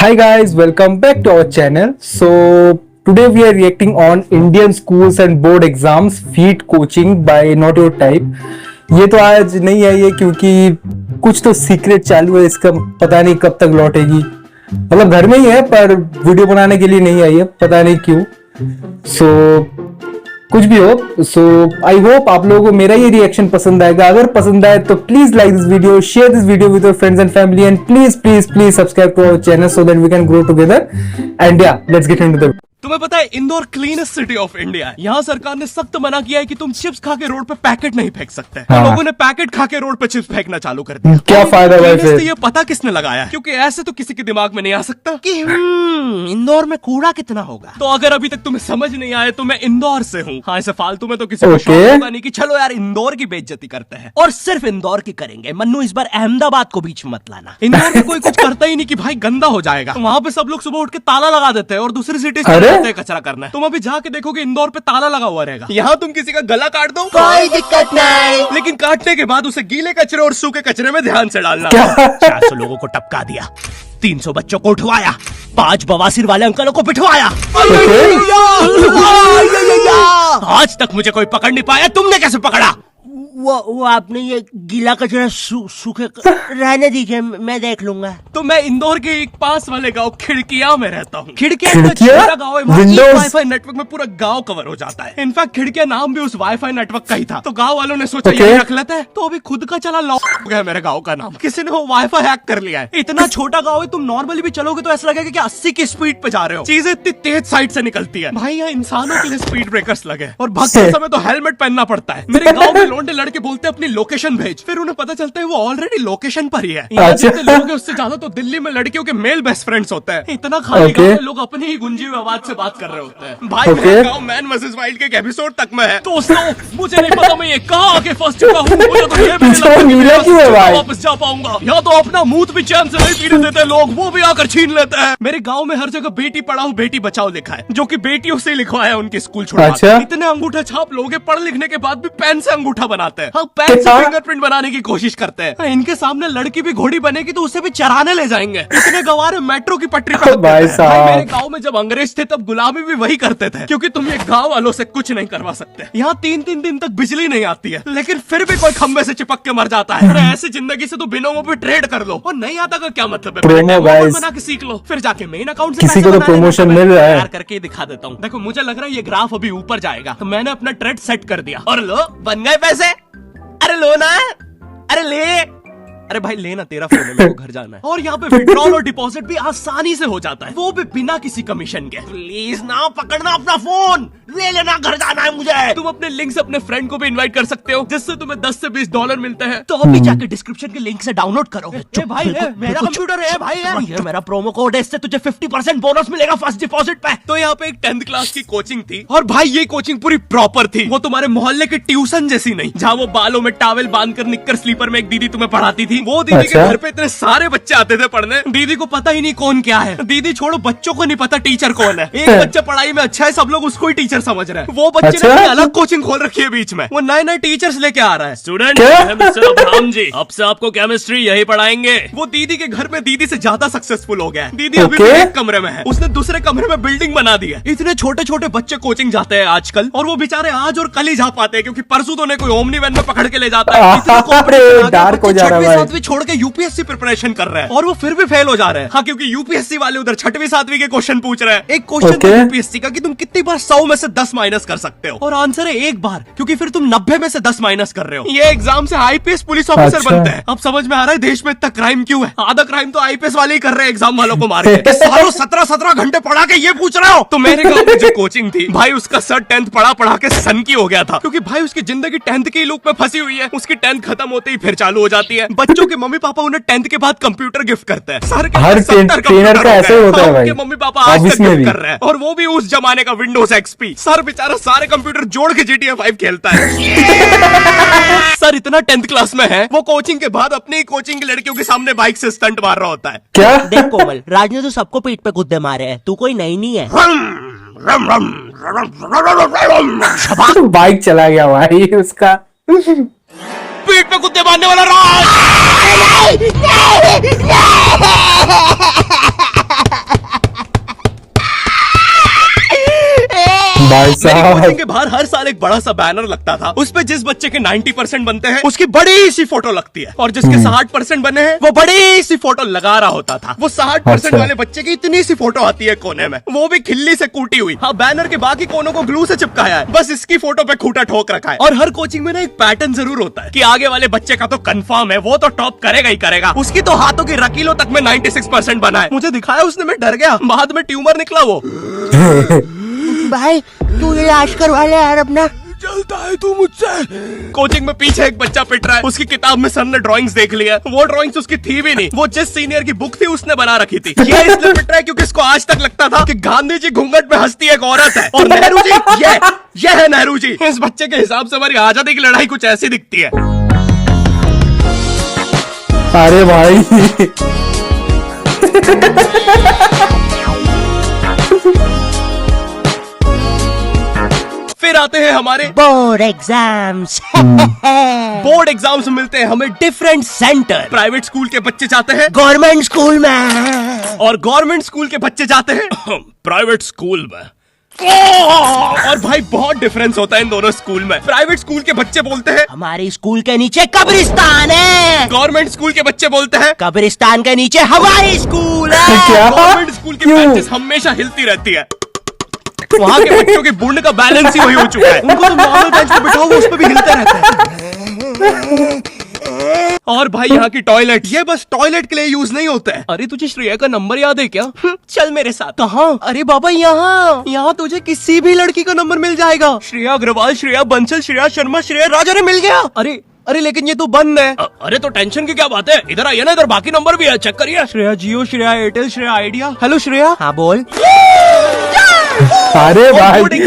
Hi guys, welcome back to our channel. So today we are reacting on Indian schools and board exams feed coaching by Not Your Type. ये तो आज नहीं आई है क्योंकि कुछ तो सीक्रेट चालू है, इसका पता नहीं कब तक लौटेगी। मतलब घर में ही है पर वीडियो बनाने के लिए नहीं आई है, पता नहीं क्यों। सो कुछ भी हो, सो आई होप आप लोगों को मेरा ये रिएक्शन पसंद आएगा। अगर पसंद आए तो please like this video, share this video with your friends and family, and please subscribe to our channel so that we can grow together. And yeah let's get into the. तुम्हें पता है Indore cleanest city of India है। यहाँ सरकार ने सख्त मना किया है कि तुम चिप्स खा के रोड पे पैकेट नहीं फेंक सकते। हाँ। तो लोगों ने पैकेट खा के रोड पे चिप्स फेंकना चालू कर दिया। क्या फायदा भाई फिर? ये पता किसने लगाया है? क्योंकि ऐसे तो किसी के दिमाग में नहीं आ सकता कि इंदौर में कूड़ा कितना होगा। तो अगर अभी तक तुम्हें समझ नहीं आया तो मैं इंदौर से हूँ। हाँ, ऐसे फालतू में तो किसी को शौक होगा नहीं कि चलो यार इंदौर की बेइज्जती करते हैं, और सिर्फ इंदौर की करेंगे। मन्नू इस बार अहमदाबाद को बीच में मत लाना। इंदौर में कोई कुछ करता ही नहीं कि भाई गंदा हो जाएगा। वहाँ पे सब लोग सुबह उठ के ताला लगा देते हैं और दूसरी सिटी से जाते हैं कचरा करना है। तुम अभी जाके देखोगे इंदौर पे ताला लगा हुआ रहेगा। यहाँ तुम किसी का गला काट दो कोई दिक्कत नहीं, लेकिन काटने के बाद उसे गीले कचरे और सूखे कचरे में ध्यान से डालना। 400 लोगों को टपका दिया, 300 बच्चों को उठवाया, 5 बवासीर वाले अंकलों को पिटवाया। आज तक मुझे कोई पकड़ नहीं पाया, तुमने कैसे पकड़ा? वो आपने ये गीला कचरा सूखे रहने दीजिए, मैं देख लूंगा। तो मैं इंदौर के एक पास वाले गांव खिड़किया में रहता हूँ। खिड़किया खिड़किया? गाँव है, वहाँ एक वाईफाई नेटवर्क में पूरा गांव कवर हो जाता है। इनफैक्ट खिड़किया नाम भी उस वाईफाई नेटवर्क का ही था। तो गांव वालों ने सोचा यही रख लेते हैं। तो अभी खुद का चला लॉक हो गया मेरे गाँव का नाम। किसी ने वो वाईफाई हैक कर लिया है। इतना छोटा गाँव है, तुम नॉर्मली भी चलोगे तो ऐसा लगेगा कि 80 की स्पीड पे जा रहे हो। चीजें इतनी तेज साइड से निकलती है। भाई यहाँ इंसानों के लिए स्पीड ब्रेकर्स लगे और भागते समय तो हेलमेट पहनना पड़ता है। मेरे गाँव में लोंडे लड़के बोलते अपनी लोकेशन भेज, फिर उन्हें पता चलता है वो ऑलरेडी लोकेशन पर ही है। जितने लोग हैं उससे ज्यादा तो दिल्ली में लड़कियों के मेल बेस्ट फ्रेंड्स होते हैं। इतना खाली गाँव में लोग अपनी ही गुंजी हुई आवाज से बात कर रहे होते हैं। भाई मेरा गाँव मैन वर्सेस वाइल्ड के एक एपिसोड तक में है। दोस्तों मुझे नहीं पता मैं ये कहाँ आके फंस चुका हूँ। मुझे तो ये भी नहीं लगता वापस जा पाऊंगा। या तो अपना मुंह भी चैन से नहीं पीने देते लोग, वो भी आकर छीन लेते हैं। मेरे गाँव में हर जगह बेटी पढ़ाओ बेटी बचाओ लिखा है, जो की बेटियों से लिखवाया उनके स्कूल छुड़वा। इतने अंगूठा छाप लोग पढ़ लिखने के बाद भी पेन से अंगूठा बनाते हैं। हाँ, पेन से फिंगरप्रिंट बनाने की कोशिश करते हैं। इनके सामने लड़की भी घोड़ी बनेगी तो उसे भी चराने ले जाएंगे। इतने गवार मेट्रो की पटरी पर भाई मेरे गांव में जब अंग्रेज थे तब गुलामी भी वही करते थे, क्योंकि तुम ये गांव वालों से कुछ नहीं करवा सकते। यहाँ 3-3 दिन तक बिजली नहीं आती है, लेकिन फिर भी कोई खंबे से चिपक के मर जाता है। ऐसी जिंदगी से तो बिनोमो पे ट्रेड कर लो, और नहीं आता का क्या मतलब है? बना के सीख लो, फिर जाके मेन अकाउंट से किसी को तो प्रमोशन मिल रहा है। करके दिखा देता हूँ। देखो मुझे लग रहा है ये ग्राफ अभी ऊपर जाएगा, तो मैंने अपना ट्रेड सेट कर दिया और लो बन गए पैसे। अरे लो ना, अरे ले, अरे भाई लेना, तेरा फोन है, मेरे को घर जाना है। और यहाँ पे विड्रॉल और डिपॉजिट भी आसानी से हो जाता है, वो भी बिना किसी कमीशन के। प्लीज ना पकड़ना अपना फोन, ले लेना, घर जाना है मुझे। तुम अपने लिंक से अपने फ्रेंड को भी इनवाइट कर सकते हो, जिससे तुम्हें 10 से 20 डॉलर मिलते हैं। तो अभी जाके डिस्क्रिप्शन के लिंक से डाउनलोड करो। भाई मेरा कंप्यूटर है भाई, ये मेरा प्रोमो कोड है, इससे तुझे 50% बोनस मिलेगा फर्स्ट डिपॉजिट पे। तो यहाँ पे एक 10th क्लास की कोचिंग थी, और भाई ये कोचिंग पूरी प्रॉपर थी। वो तुम्हारे मोहल्ले के ट्यूशन जैसी नहीं, जहाँ वो बालों में टावल बांधकर निक्कर स्लीपर में एक दीदी तुम्हें पढ़ाती थी। वो दीदी के घर पे इतने सारे बच्चे आते थे पढ़ने, दीदी को पता ही नहीं कौन क्या है। दीदी छोड़ो, बच्चों को नहीं पता टीचर कौन है। एक बच्चा पढ़ाई में अच्छा है, सब लोग उसको ही टीचर समझ रहे हैं। वो बच्चे ने अलग कोचिंग खोल रखी है बीच में, वो नए टीचर्स लेके आ रहा है। स्टूडेंट मिस्टर अब्राहम जी, अब से आपको केमिस्ट्री यही पढ़ाएंगे। वो दीदी के घर में दीदी से ज्यादा सक्सेसफुल हो गया है। दीदी अभी भी एक कमरे में है, उसने दूसरे कमरे में बिल्डिंग बना दी है। इतने छोटे छोटे बच्चे कोचिंग जाते हैं आजकल, और वो बेचारे आज और कल ही जा पाते हैं, क्योंकि परसों तो कोई ओमनी वैन में पकड़ के ले जाता है। छोड़ के यूपीएससी प्रिपरेशन कर रहे हैं, और वो फिर भी फेल हो जा रहे हैं। हाँ, क्योंकि यूपीएससी वाले उधर 6वीं 7वीं के क्वेश्चन पूछ रहे हैं। एक क्वेश्चन यूपीएससी का कि तुम कितनी बार 100 में से 10 माइनस कर सकते हो, और आंसर है एक बार, क्योंकि फिर तुम 90 में से 10 माइनस कर रहे हो। ये एग्जाम से आईपीएस पुलिस ऑफिसर बनते हैं। अब समझ में आ रहा है देश में इतना क्राइम क्यों है। आधा क्राइम तो आईपीएस वाले ही कर रहे हैं, एग्जाम वालों को मार के। सालों 17-17 घंटे पढ़ा के ये पूछ रहे हो। तो मेरे गाँव में जो कोचिंग थी भाई, उसका सर 10th पढ़ा के सन की हो गया था, क्योंकि भाई उसकी जिंदगी 10th के लूप में फंसी हुई है। उसकी 10th खत्म होते ही फिर चालू हो जाती है। बच्चों के मम्मी पापा उन्हें 10th के बाद कंप्यूटर गिफ्ट करते हैं। सर के हर ट्रेनर का ऐसे ही होता है भाई। मम्मी पापा आज तक गिफ्ट कर रहे हैं, और वो भी उस जमाने का विंडोज एक्सपी। सर बेचारा सारे कंप्यूटर जोड़ के GTA 5 खेलता है। सर इतना 10th क्लास में है, वो कोचिंग के बाद अपनी कोचिंग की लड़कियों के सामने बाइक से स्टंट मार रहा होता है। क्या? देख कोमल, राज ने तो सबको पीठ पे कुत्ते मारे हैं, तू कोई नहीं है। बाइक चला गया भाई उसका। पीठ पे कुत्ते मारने वाला राज। भाई मेरी साहब कोचिंग के बाहर हर साल एक बड़ा सा बैनर लगता था, उस पे जिस बच्चे के 90% बनते हैं उसकी बड़ी सी फोटो लगती है, और जिसके 60% बने हैं वो बड़ी सी फोटो लगा रहा होता था। वो 60% अच्छा। वाले बच्चे की इतनी सी फोटो आती है कोने में, वो भी खिल्ली से कूटी हुई। हाँ, बैनर के बाकी कोनों को ग्लू से चिपकाया है, बस इसकी फोटो पे खूंटा ठोक रखा है। और हर कोचिंग में ना एक पैटर्न जरूर होता है कि आगे वाले बच्चे का तो कंफर्म है, वो तो टॉप करेगा ही करेगा। उसकी तो हाथों की रकीलों तक में 96% बना है। मुझे दिखाया उसने, मैं डर गया, बाद में ट्यूमर निकला वो। भाई तू इलाज करवा ले यार अपना। चलता है तू मुझसे। कोचिंग में पीछे एक बच्चा पिट रहा है, उसकी किताब में सर ने ड्राइंग्स देख लिया, वो ड्राइंग्स उसकी थी भी नहीं, वो जिस सीनियर की बुक थी उसने बना रखी थी। ये इसलिए पिट रहा है क्योंकि इसको आज तक लगता था कि गांधी जी घूंघट में हंसती एक औरत है और नेहरू जी ये है नेहरू जी। इस बच्चे के हिसाब से हमारी आजादी की लड़ाई कुछ ऐसी दिखती है। अरे भाई फिर आते हैं हमारे बोर्ड एग्जाम्स। बोर्ड एग्जाम्स में मिलते हैं हमें डिफरेंट सेंटर। प्राइवेट स्कूल के बच्चे जाते हैं गवर्नमेंट स्कूल में और गवर्नमेंट स्कूल के बच्चे जाते हैं प्राइवेट स्कूल में। और भाई बहुत डिफरेंस होता है इन दोनों स्कूल में। प्राइवेट स्कूल के बच्चे बोलते हैं हमारी स्कूल के नीचे कब्रिस्तान है, गवर्नमेंट स्कूल के बच्चे बोलते हैं कब्रिस्तान के नीचे हमारी स्कूल है। क्या? गवर्नमेंट स्कूल की क्यों? बेंचेस हमेशा हिलती रहती है। वहाँ के बच्चों के बुंड का बैलेंस ही वही हो चुका है, उनको तो नॉर्मल बेंच पे बिठाओ वो उस पे भी हिलते रहते हैं। और भाई यहाँ की टॉयलेट, ये बस टॉयलेट के लिए यूज नहीं होता है। अरे तुझे श्रेया का नंबर याद है क्या? चल मेरे साथ। कहाँ? अरे बाबा यहाँ यहाँ तुझे किसी भी लड़की का नंबर मिल जाएगा। श्रेया अग्रवाल, श्रेया बंसल, श्रेया शर्मा, श्रेया राज। अरे मिल गया। अरे लेकिन ये तो बंद है। अरे तो टेंशन की क्या बात है, इधर आइए ना, इधर बाकी नंबर भी है, चेक करिए। श्रेया जियो, श्रेया एयरटेल, श्रेया आइडिया। हेलो श्रेया। हाँ बोल। अरे भाई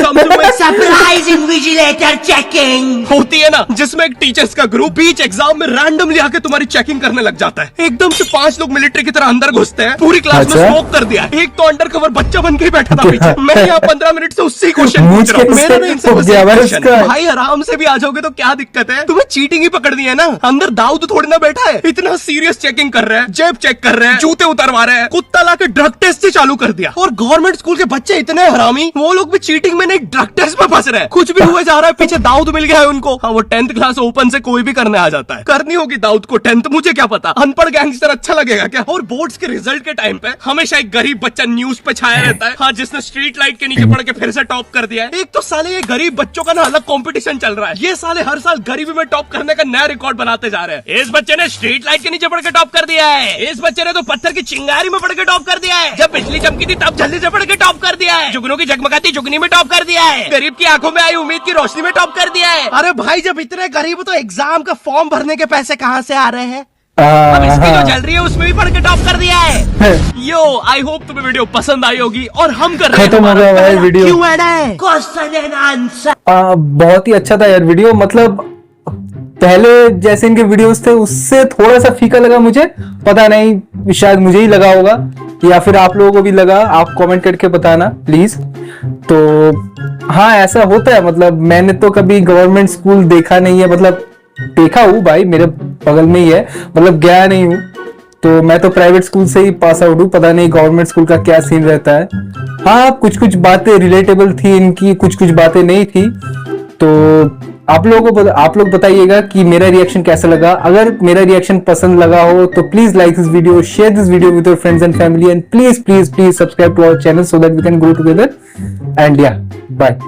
सरप्राइज इन्विजिलेटर चेकिंग होती है ना, जिसमें एक टीचर्स का ग्रुप बीच एग्जाम में रैंडमली आके तुम्हारी चेकिंग करने लग जाता है। एकदम से 5 लोग मिलिट्री की तरह अंदर घुसते हैं, पूरी क्लास में अच्छा? स्मोक कर दिया। एक तो अंडर कवर बच्चा बन के ही बैठा था पीछे। मैं यहाँ 15 मिनट से उससे क्वेश्चन पूछ रहा हूँ। मेरा ना इनसे बस एक question, भाई आराम से भी आ जाओगे तो क्या दिक्कत है, तुम्हें चीटिंग ही पकड़ दी है ना। अंदर दाऊद थोड़ी ना बैठा है, इतना सीरियस चेकिंग कर रहे हैं, जेब चेक कर रहे हैं, जूते उतरवा रहे हैं, कुत्ता लाके ड्रग टेस्ट से चालू कर दिया। और गवर्नमेंट स्कूल के बच्चे इतने हरामी, वो लोग भी चीटिंग में नहीं ड्रग टेस्ट में फंस रहे हैं। कुछ भी हुए जा रहा है, पीछे दाऊद मिल गया है उनको। हाँ, वो 10th क्लास ओपन से कोई भी करने आ जाता है। करनी होगी दाऊद को 10th, मुझे क्या पता, अनपढ़ गैंगस्टर अच्छा लगेगा क्या। और बोर्ड्स के रिजल्ट के टाइम पे हमेशा एक गरीब बच्चा न्यूज पे छाया रहता है, हाँ, जिसने स्ट्रीट लाइट के नीचे पढ़ के फिर से टॉप कर दिया है। एक तो साले ये गरीब बच्चों का ना अलग कंपटीशन चल रहा है, ये साले हर साल गरीबी में टॉप करने का नया रिकॉर्ड बनाते जा रहे हैं। इस बच्चे ने स्ट्रीट लाइट के नीचे पढ़ के टॉप कर दिया है, इस बच्चे ने तो पत्थर की चिंगारी में पढ़ के टॉप कर दिया है, जब बिजली चमकी थी तब जल्दी से पढ़ के टॉप कर दिया है, जुगनों की जगमगाती जुगनी में टॉप कर दिया है, गरीब की आंखों में आई उम्मीद की रोशनी में टॉप कर दिया है। अरे भाई जब इतने गरीब हो तो एग्जाम का फॉर्म भरने के पैसे कहाँ से आ रहे हैं? अब इसकी जो चल रही है उसमें भी पढ़ के टॉप कर दिया है। यो, आई होप तुम्हें वीडियो पसंद आई होगी और हम कर रहे हैं खत्म हो गया भाई video. Q&A question and answer. बहुत ही अच्छा था यार वीडियो, मतलब पहले जैसे इनके वीडियोस थे उससे थोड़ा सा फीका लगा मुझे, पता नहीं शायद मुझे ही लगा होगा या फिर आप लोगों को भी लगा, आप कमेंट करके बताना प्लीज। तो हाँ ऐसा होता है, मतलब मैंने तो कभी गवर्नमेंट स्कूल देखा नहीं है, मतलब देखा हूँ भाई मेरे बगल में ही है, मतलब गया नहीं हूँ। तो मैं तो प्राइवेट स्कूल से ही पास आउट हूँ, पता नहीं गवर्नमेंट स्कूल का क्या सीन रहता है। हाँ कुछ कुछ बातें रिलेटेबल थी इनकी, कुछ कुछ बातें नहीं थी। तो आप लोग बताइएगा कि मेरा रिएक्शन कैसा लगा। अगर मेरा रिएक्शन पसंद लगा हो तो please like this video, share this video with your friends and family, and please subscribe to our channel so that we can grow together. And yeah bye.